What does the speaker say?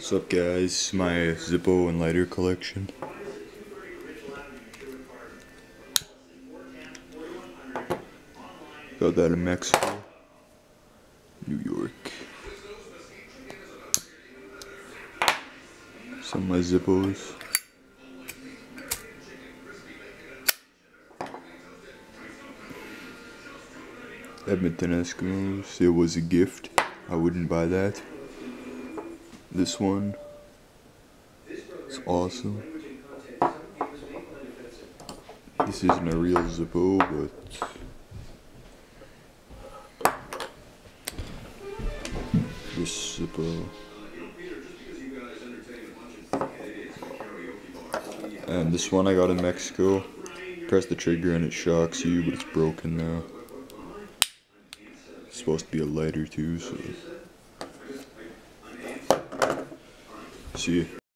What's up guys, my Zippo and lighter collection. Got that in Mexico, New York. Some of my Zippos. Edmonton Eskimos, it was a gift, I wouldn't buy that. This one, it's awesome. This isn't a real Zippo, but this Zippo. And this one I got in Mexico. Press the trigger and it shocks you, but it's broken now. It's supposed to be a lighter too, so. See ya.